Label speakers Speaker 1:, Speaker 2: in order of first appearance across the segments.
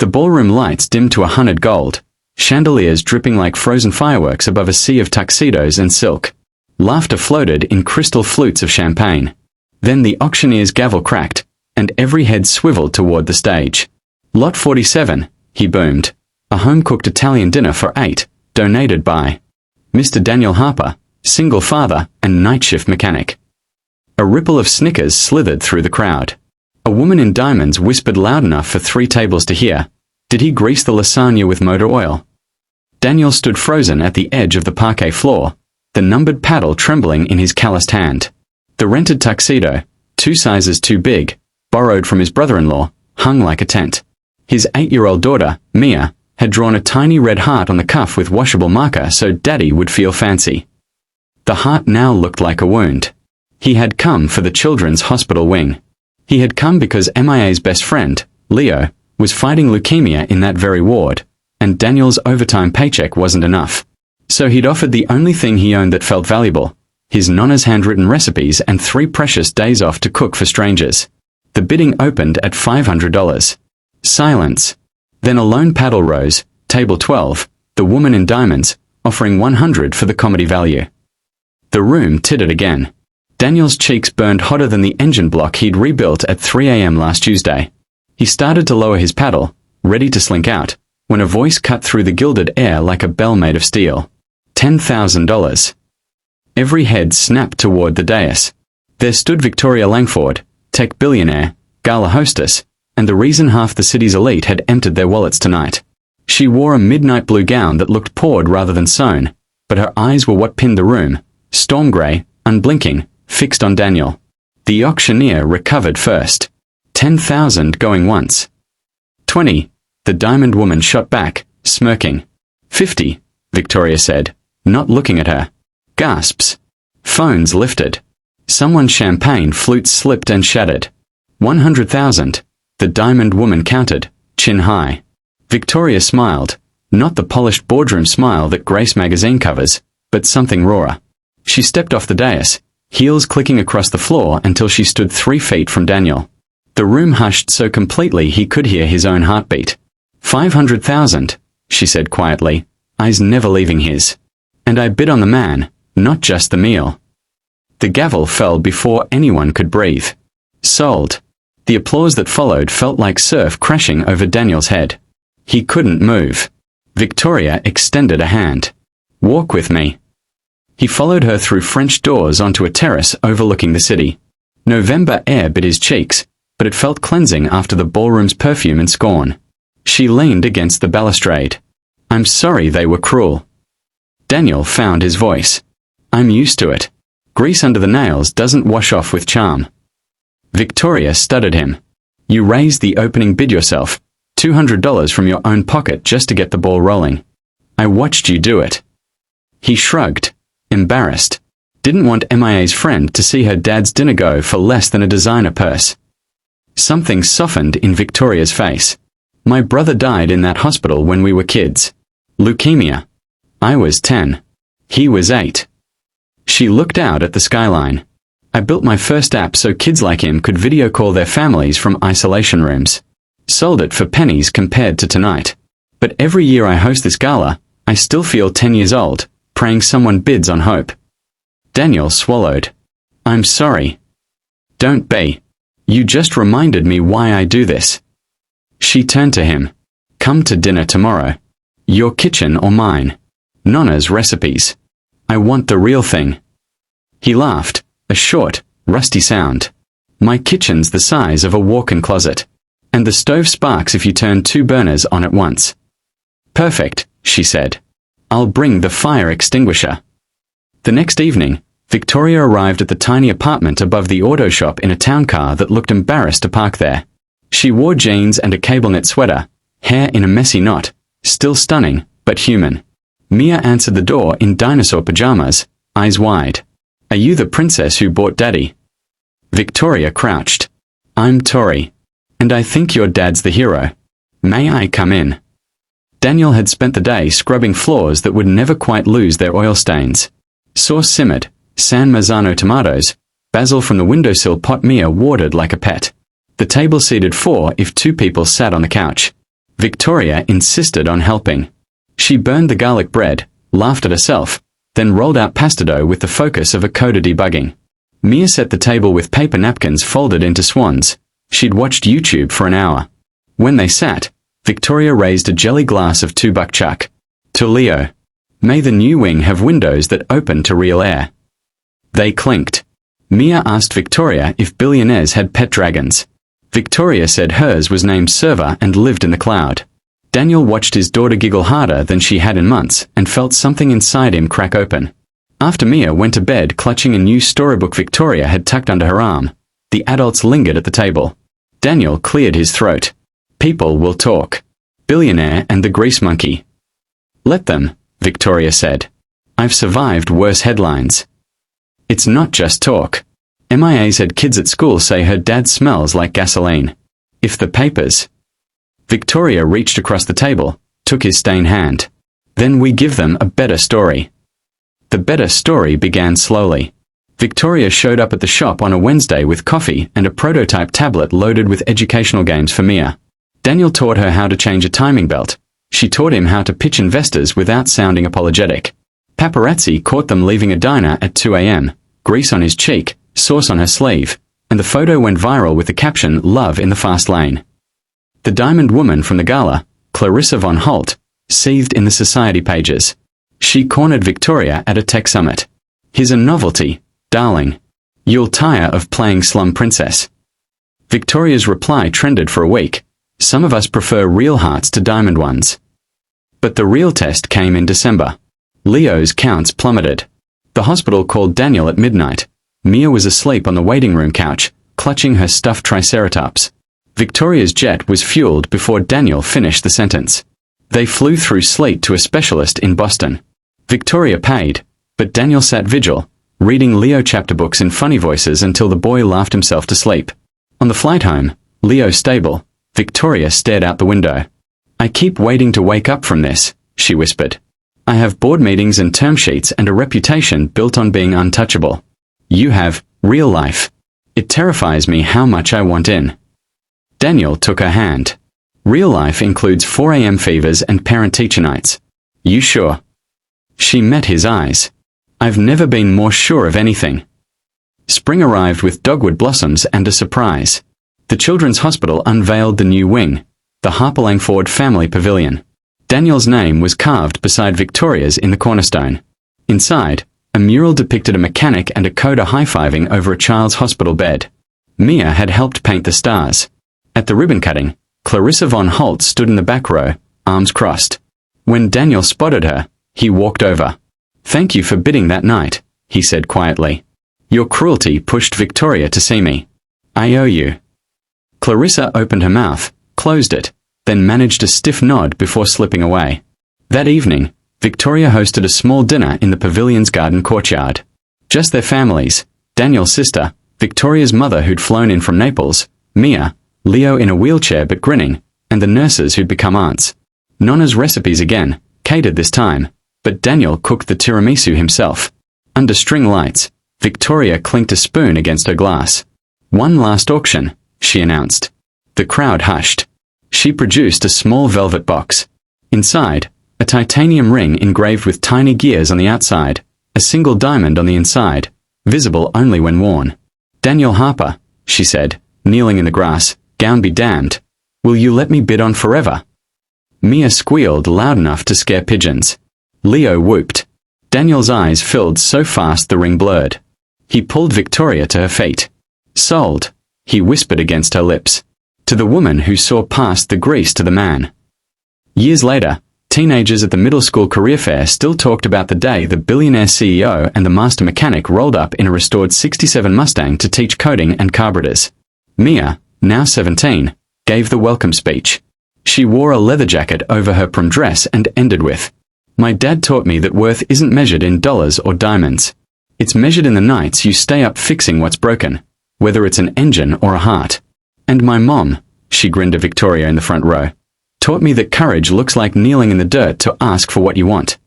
Speaker 1: The ballroom lights dimmed to 100 gold, chandeliers dripping like frozen fireworks above a sea of tuxedos and silk. Laughter floated in crystal flutes of champagne. Then the auctioneer's gavel cracked, and every head swiveled toward the stage. Lot 47, he boomed. A home-cooked Italian dinner for 8, donated by Mr. Daniel Harper, single father and night shift mechanic. A ripple of snickers slithered through the crowd. A woman in diamonds whispered loud enough for 3 tables to hear. Did he grease the lasagna with motor oil? Daniel stood frozen at the edge of the parquet floor, the numbered paddle trembling in his calloused hand. The rented tuxedo, 2 sizes too big, borrowed from his brother-in-law, hung like a tent. His 8-year-old daughter, Mia, had drawn a tiny red heart on the cuff with washable marker so Daddy would feel fancy. The heart now looked like a wound. He had come for the children's hospital wing. He had come because MIA's best friend, Leo, was fighting leukemia in that very ward, and Daniel's overtime paycheck wasn't enough. So he'd offered the only thing he owned that felt valuable, his nonna's handwritten recipes and 3 precious days off to cook for strangers. The bidding opened at $500. Silence. Then a lone paddle rose, table 12, the woman in diamonds, offering $100 for the comedy value. The room tittered again. Daniel's cheeks burned hotter than the engine block he'd rebuilt at 3 a.m. last Tuesday. He started to lower his paddle, ready to slink out, when a voice cut through the gilded air like a bell made of steel. $10,000. Every head snapped toward the dais. There stood Victoria Langford, tech billionaire, gala hostess, and the reason half the city's elite had emptied their wallets tonight. She wore a midnight blue gown that looked poured rather than sewn, but her eyes were what pinned the room, storm grey, unblinking, fixed on Daniel. The auctioneer recovered first. 10,000 going once. 20, the diamond woman shot back, smirking. 50, Victoria said, not looking at her. Gasps. Phones lifted. Someone's champagne flute slipped and shattered. 100,000, the diamond woman counted, chin high. Victoria smiled, not the polished boardroom smile that Grace magazine covers, but something rawer. She stepped off the dais, heels clicking across the floor until she stood 3 feet from Daniel. The room hushed so completely he could hear his own heartbeat. 500,000, she said quietly, eyes never leaving his. And I bid on the man, not just the meal. The gavel fell before anyone could breathe. Sold. The applause that followed felt like surf crashing over Daniel's head. He couldn't move. Victoria extended a hand. Walk with me. He followed her through French doors onto a terrace overlooking the city. November air bit his cheeks, but it felt cleansing after the ballroom's perfume and scorn. She leaned against the balustrade. I'm sorry they were cruel. Daniel found his voice. I'm used to it. Grease under the nails doesn't wash off with charm. Victoria stuttered him. You raised the opening bid yourself, $200 from your own pocket just to get the ball rolling. I watched you do it. He shrugged. Embarrassed. Didn't want MIA's friend to see her dad's dinner go for less than a designer purse. Something softened in Victoria's face. My brother died in that hospital when we were kids. Leukemia. I was 10. He was 8. She looked out at the skyline. I built my first app so kids like him could video call their families from isolation rooms. Sold it for pennies compared to tonight. But every year I host this gala, I still feel 10 years old, praying someone bids on hope. Daniel swallowed. I'm sorry. Don't be. You just reminded me why I do this. She turned to him. Come to dinner tomorrow. Your kitchen or mine. Nonna's recipes. I want the real thing. He laughed, a short, rusty sound. My kitchen's the size of a walk-in closet. And the stove sparks if you turn 2 burners on at once. Perfect, she said. I'll bring the fire extinguisher. The next evening, Victoria arrived at the tiny apartment above the auto shop in a town car that looked embarrassed to park there. She wore jeans and a cable-knit sweater, hair in a messy knot, still stunning, but human. Mia answered the door in dinosaur pajamas, eyes wide. Are you the princess who bought Daddy? Victoria crouched. I'm Tori. And I think your dad's the hero. May I come in? Daniel had spent the day scrubbing floors that would never quite lose their oil stains. Sauce simmered, San Marzano tomatoes, basil from the windowsill pot Mia watered like a pet. The table seated 4 if 2 people sat on the couch. Victoria insisted on helping. She burned the garlic bread, laughed at herself, then rolled out pasta dough with the focus of a coder debugging. Mia set the table with paper napkins folded into swans. She'd watched YouTube for an hour. When they sat, Victoria raised a jelly glass of $2 chuck. To Leo. May the new wing have windows that open to real air. They clinked. Mia asked Victoria if billionaires had pet dragons. Victoria said hers was named Server and lived in the cloud. Daniel watched his daughter giggle harder than she had in months and felt something inside him crack open. After Mia went to bed clutching a new storybook Victoria had tucked under her arm, the adults lingered at the table. Daniel cleared his throat. People will talk. Billionaire and the Grease Monkey. Let them, Victoria said. I've survived worse headlines. It's not just talk. MIA's had kids at school say her dad smells like gasoline. If the papers... Victoria reached across the table, took his stained hand. Then we give them a better story. The better story began slowly. Victoria showed up at the shop on a Wednesday with coffee and a prototype tablet loaded with educational games for Mia. Daniel taught her how to change a timing belt. She taught him how to pitch investors without sounding apologetic. Paparazzi caught them leaving a diner at 2 a.m., grease on his cheek, sauce on her sleeve, and the photo went viral with the caption, "Love in the Fast Lane." The diamond woman from the Gala, Clarissa von Holt, seethed in the society pages. She cornered Victoria at a tech summit. Here's a novelty, darling. You'll tire of playing slum princess. Victoria's reply trended for a week. Some of us prefer real hearts to diamond ones. But the real test came in December. Leo's counts plummeted. The hospital called Daniel at midnight. Mia was asleep on the waiting room couch, clutching her stuffed triceratops. Victoria's jet was fueled before Daniel finished the sentence. They flew through sleet to a specialist in Boston. Victoria paid, but Daniel sat vigil, reading Leo chapter books in funny voices until the boy laughed himself to sleep. On the flight home, Leo stable, Victoria stared out the window. I keep waiting to wake up from this, she whispered. I have board meetings and term sheets and a reputation built on being untouchable. You have real life. It terrifies me how much I want in. Daniel took her hand. Real life includes 4 a.m. fevers and parent-teacher nights. You sure? She met his eyes. I've never been more sure of anything. Spring arrived with dogwood blossoms and a surprise. The Children's Hospital unveiled the new wing, the Harper Langford Family Pavilion. Daniel's name was carved beside Victoria's in the cornerstone. Inside, a mural depicted a mechanic and a coder high-fiving over a child's hospital bed. Mia had helped paint the stars. At the ribbon cutting, Clarissa von Holt stood in the back row, arms crossed. When Daniel spotted her, he walked over. Thank you for bidding that night, he said quietly. Your cruelty pushed Victoria to see me. I owe you. Clarissa opened her mouth, closed it, then managed a stiff nod before slipping away. That evening, Victoria hosted a small dinner in the pavilion's garden courtyard. Just their families, Daniel's sister, Victoria's mother who'd flown in from Naples, Mia, Leo in a wheelchair but grinning, and the nurses who'd become aunts. Nonna's recipes again, catered this time, but Daniel cooked the tiramisu himself. Under string lights, Victoria clinked a spoon against her glass. One last auction, she announced. The crowd hushed. She produced a small velvet box. Inside, a titanium ring engraved with tiny gears on the outside, a single diamond on the inside, visible only when worn. Daniel Harper, she said, kneeling in the grass, gown be damned. Will you let me bid on forever? Mia squealed loud enough to scare pigeons. Leo whooped. Daniel's eyes filled so fast the ring blurred. He pulled Victoria to her feet. Sold, he whispered against her lips. To the woman who saw past the grease to the man. Years later, teenagers at the middle school career fair still talked about the day the billionaire CEO and the master mechanic rolled up in a restored '67 Mustang to teach coding and carburetors. Mia, now 17, gave the welcome speech. She wore a leather jacket over her prom dress and ended with, My dad taught me that worth isn't measured in dollars or diamonds. It's measured in the nights you stay up fixing what's broken, whether it's an engine or a heart. And my mom, she grinned at Victoria in the front row, taught me that courage looks like kneeling in the dirt to ask for what you want.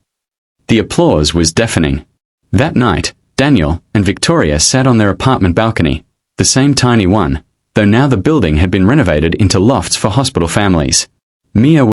Speaker 1: The applause was deafening. That night, Daniel and Victoria sat on their apartment balcony, the same tiny one, though now the building had been renovated into lofts for hospital families. Mia